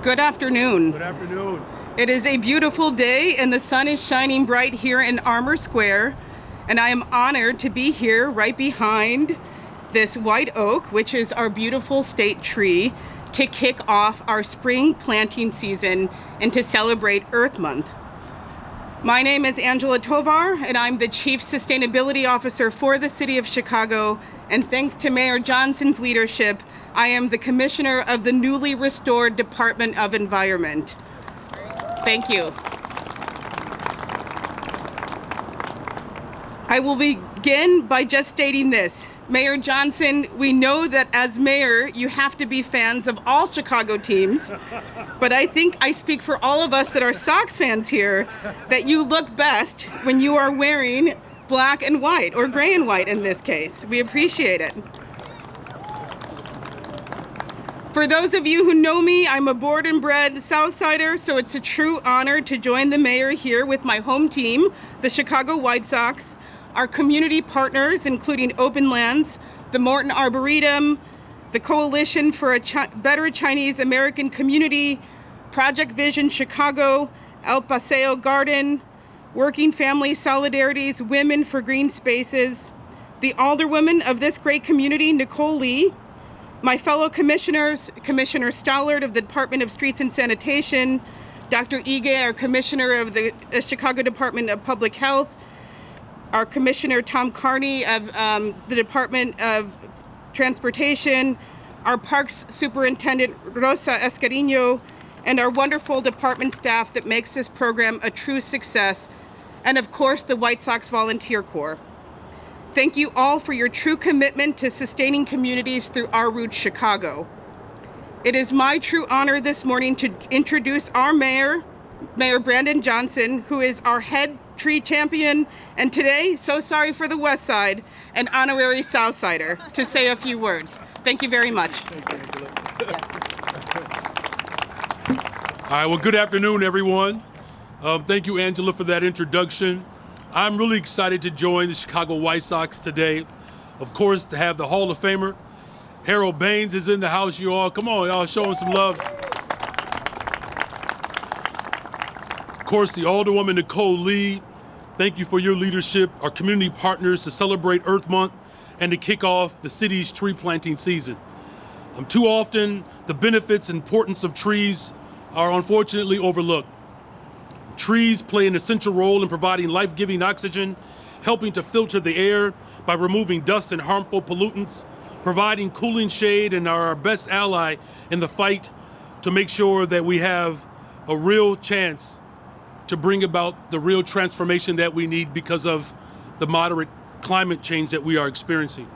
Good afternoon. Good afternoon. It is a beautiful day and the sun is shining bright here in Armour Square, and I am honored to be here right behind this white oak, which is our beautiful state tree, to kick off our spring planting season and to celebrate Earth Month. My name is Angela Tovar, and I'm the Chief Sustainability Officer for the City of Chicago, and thanks to Mayor Johnson's leadership, I am the Commissioner of the newly restored Department of Environment. Thank you. I will begin by just stating this. Mayor Johnson, we know that as mayor, you have to be fans of all Chicago teams, but I think I speak for all of us that are Sox fans here, that you look best when you are wearing black and white, or gray and white in this case. We appreciate it. For those of you who know me, I'm a born and bred Southsider, so it's a true honor to join the mayor here with my home team, the Chicago White Sox, our community partners, including Open Lands, the Morton Arboretum, the Coalition for a Better Chinese American Community, Project Vision Chicago, El Paseo Garden, Working Family Solidarity's Women for Green Spaces, the alderwoman of this great community, Nicole Lee, my fellow commissioners, Commissioner Stallard of the Department of Streets and Sanitation, Dr. Ige, our Commissioner of the Chicago Department of Public Health, our Commissioner Tom Carney of the Department of Transportation, our Parks Superintendent Rosa Escarino, and our wonderful department staff that makes this program a true success, and of course the White Sox Volunteer Corps. Thank you all for your true commitment to sustaining communities through Our Roots Chicago. It is my true honor this morning to introduce our mayor, Mayor Brandon Johnson, who is our head tree champion, and today, so sorry for the West Side, an honorary Southsider, to say a few words. Thank you very much. Thank you, Angela. All right, well, good afternoon, everyone. Thank you, Angela, for that introduction. I'm really excited to join the Chicago White Sox today. Of course, to have the Hall of Famer, Harold Baines, is in the house, you all. Come on, y'all, show him some love. Of course, the Alderwoman Nicole Lee, thank you for your leadership, our community partners to celebrate Earth Month and to kick off the city's tree planting season. Too often, the benefits and importance of trees are unfortunately overlooked. Trees play an essential role in providing life-giving oxygen, helping to filter the air by removing dust and harmful pollutants, providing cooling shade, and are our best ally in the fight to make sure that we have a real chance to bring about the real transformation that we need because of the moderate climate change that we are experiencing.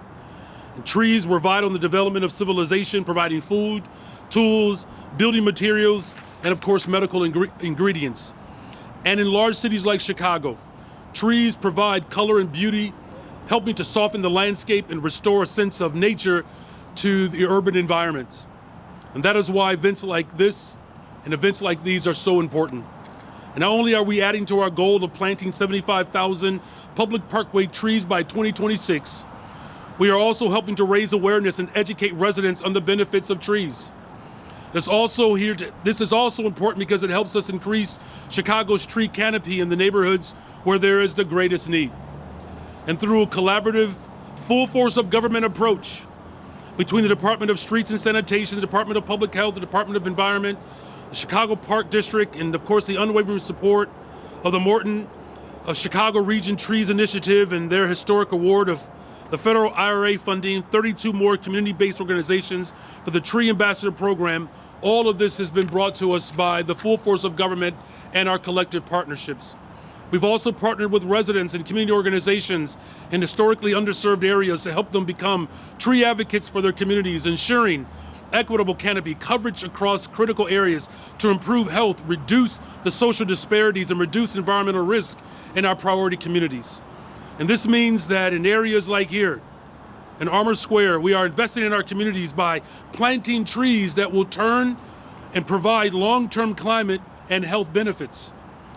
And trees were vital in the development of civilization, providing food, tools, building materials, and of course, medical ingredients. And in large cities like Chicago, trees provide color and beauty, helping to soften the landscape and restore a sense of nature to the urban environments. And that is why events like this and events like these are so important. And not only are we adding to our goal of planting 75,000 public parkway trees by 2026, we are also helping to raise awareness and educate residents on the benefits of trees. This is also important because it helps us increase Chicago's tree canopy in the neighborhoods where there is the greatest need. And through a collaborative, full force of government approach between the Department of Streets and Sanitation, the Department of Public Health, the Department of Environment, the Chicago Park District, and of course the unwavering support of the Morton Chicago Region Trees Initiative and their historic award of the federal IRA funding, 32 more community-based organizations for the Tree Ambassador Program. All of this has been brought to us by the full force of government and our collective partnerships. We've also partnered with residents and community organizations in historically underserved areas to help them become tree advocates for their communities, ensuring equitable canopy coverage across critical areas to improve health, reduce the social disparities, and reduce environmental risk in our priority communities. And this means that in areas like here, in Armour Square, we are investing in our communities by planting trees that will turn and provide long-term climate and health benefits.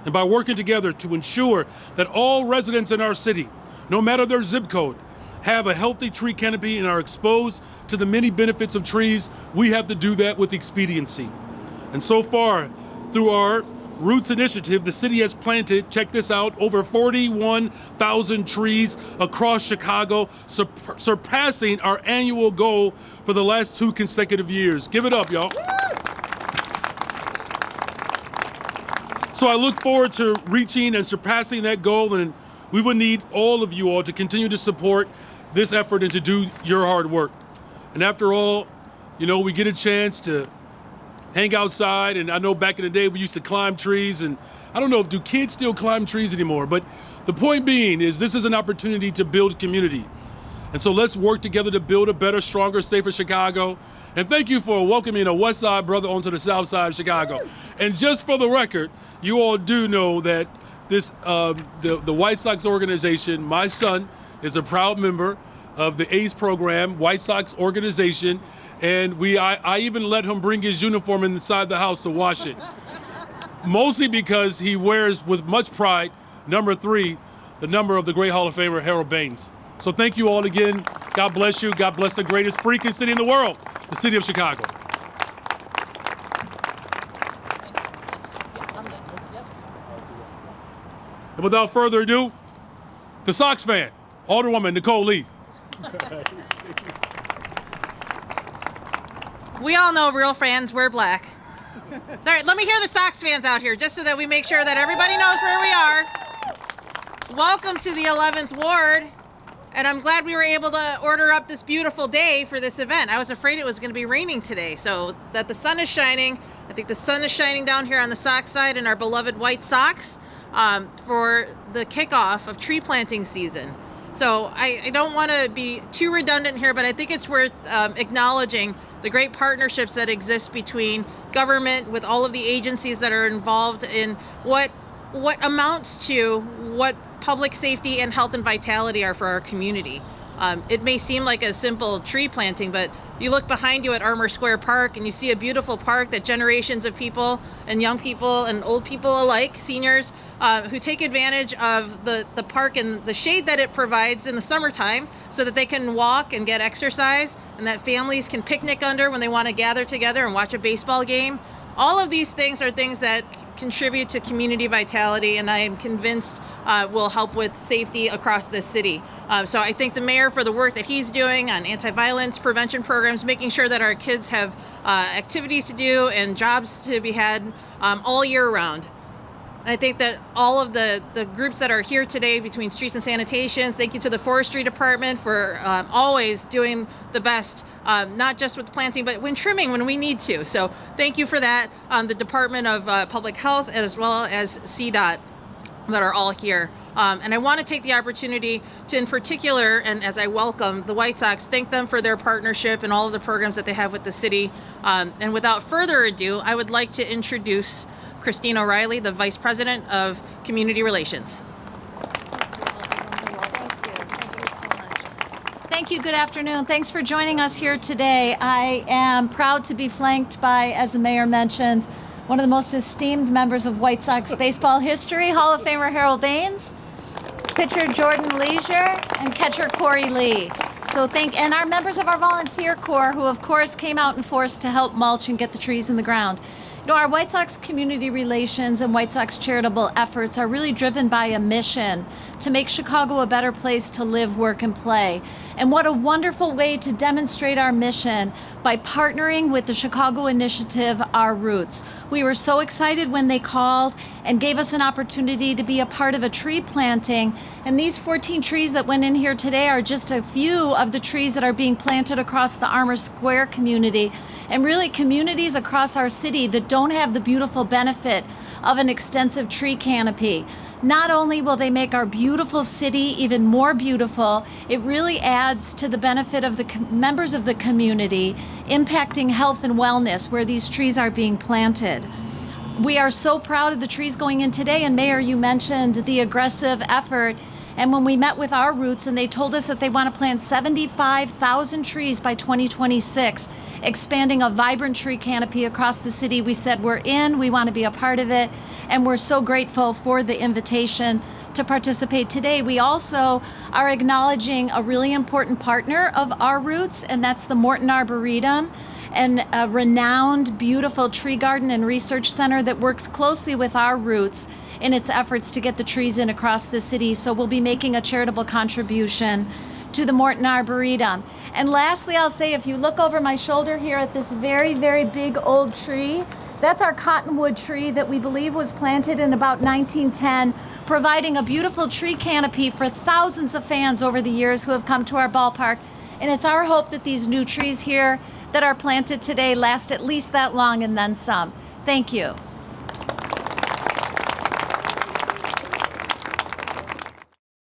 And by working together to ensure that all residents in our city, no matter their zip code, have a healthy tree canopy and are exposed to the many benefits of trees, we have to do that with expediency. And so far, through our Roots initiative, the city has planted, check this out, over 41,000 trees across Chicago, surpassing our annual goal for the last 2 consecutive years. Give it up, y'all. So I look forward to reaching and surpassing that goal, and we would need all of you all to continue to support this effort and to do your hard work. And after all, you know, we get a chance to hang outside, and I know back in the day we used to climb trees, and I don't know if do kids still climb trees anymore, but the point being is this is an opportunity to build community. And so let's work together to build a better, stronger, safer Chicago. And thank you for welcoming a West Side brother onto the South Side of Chicago. And just for the record, you all do know that this the White Sox organization, my son is a proud member of the ACE program, White Sox organization, and I even let him bring his uniform inside the house to wash it. Mostly because he wears with much pride number 3, the number of the great Hall of Famer Harold Baines. So thank you all again. God bless you. God bless the greatest freaking city in the world, the city of Chicago. And without further ado, the Sox fan, Alderwoman Nicole Lee. We all know real fans wear black. All right, let me hear the Sox fans out here, just so that we make sure that everybody knows where we are. Welcome to the 11th Ward, and I'm glad we were able to order up this beautiful day for this event. I was afraid it was going to be raining today, so that the sun is shining. I think the sun is shining down here on the Sox side in our beloved White Sox for the kickoff of tree planting season. So I don't want to be too redundant here, but I think it's worth acknowledging the great partnerships that exist between government with all of the agencies that are involved in what amounts to what public safety and health and vitality are for our community. It may seem like a simple tree planting, but you look behind you at Armour Square Park and you see a beautiful park that generations of people and young people and old people alike, seniors, who take advantage of the park and the shade that it provides in the summertime so that they can walk and get exercise, and that families can picnic under when they want to gather together and watch a baseball game. All of these things are things that contribute to community vitality, and I am convinced will help with safety across this city. So I thank the mayor for the work that he's doing on anti-violence prevention programs, making sure that our kids have activities to do and jobs to be had all year round. And I think that all of the groups that are here today between Streets and Sanitation, thank you to the Forestry Department for always doing the best, not just with planting, but when trimming when we need to. So thank you for that. The Department of Public Health as well as CDOT that are all here. And I want to take the opportunity to, in particular, and as I welcome the White Sox, thank them for their partnership and all of the programs that they have with the city. And without further ado, I would like to introduce Christine O'Reilly, the Vice President of Community Relations. Thank you. Good afternoon. Thanks for joining us here today. I am proud to be flanked by, as the mayor mentioned, one of the most esteemed members of White Sox baseball history, Hall of Famer Harold Baines, pitcher Jordan Leisure, and catcher Corey Lee. And our members of our volunteer corps, who of course came out in force to help mulch and get the trees in the ground. You know, our White Sox community relations and White Sox charitable efforts are really driven by a mission to make Chicago a better place to live, work, and play. And what a wonderful way to demonstrate our mission by partnering with the Chicago initiative, Our Roots. We were so excited when they called and gave us an opportunity to be a part of a tree planting. And these 14 trees that went in here today are just a few of the trees that are being planted across the Armour Square community, and really communities across our city that don't have the beautiful benefit of an extensive tree canopy. Not only will they make our beautiful city even more beautiful, it really adds to the benefit of the members of the community, impacting health and wellness where these trees are being planted. We are so proud of the trees going in today, and Mayor, you mentioned the aggressive effort. And when we met with Our Roots and they told us that they want to plant 75,000 trees by 2026, expanding a vibrant tree canopy across the city, we said we're in, we want to be a part of it, and we're so grateful for the invitation to participate today. We also are acknowledging a really important partner of Our Roots, and that's the Morton Arboretum. and a renowned, beautiful tree garden and research center that works closely with our Roots in its efforts to get the trees in across the city. So we'll be making a charitable contribution to the Morton Arboretum. And lastly, I'll say, if you look over my shoulder here at this very, very big old tree, that's our cottonwood tree that we believe was planted in about 1910, providing a beautiful tree canopy for thousands of fans over the years who have come to our ballpark. And it's our hope that these new trees here that are planted today last at least that long and then some. Thank you.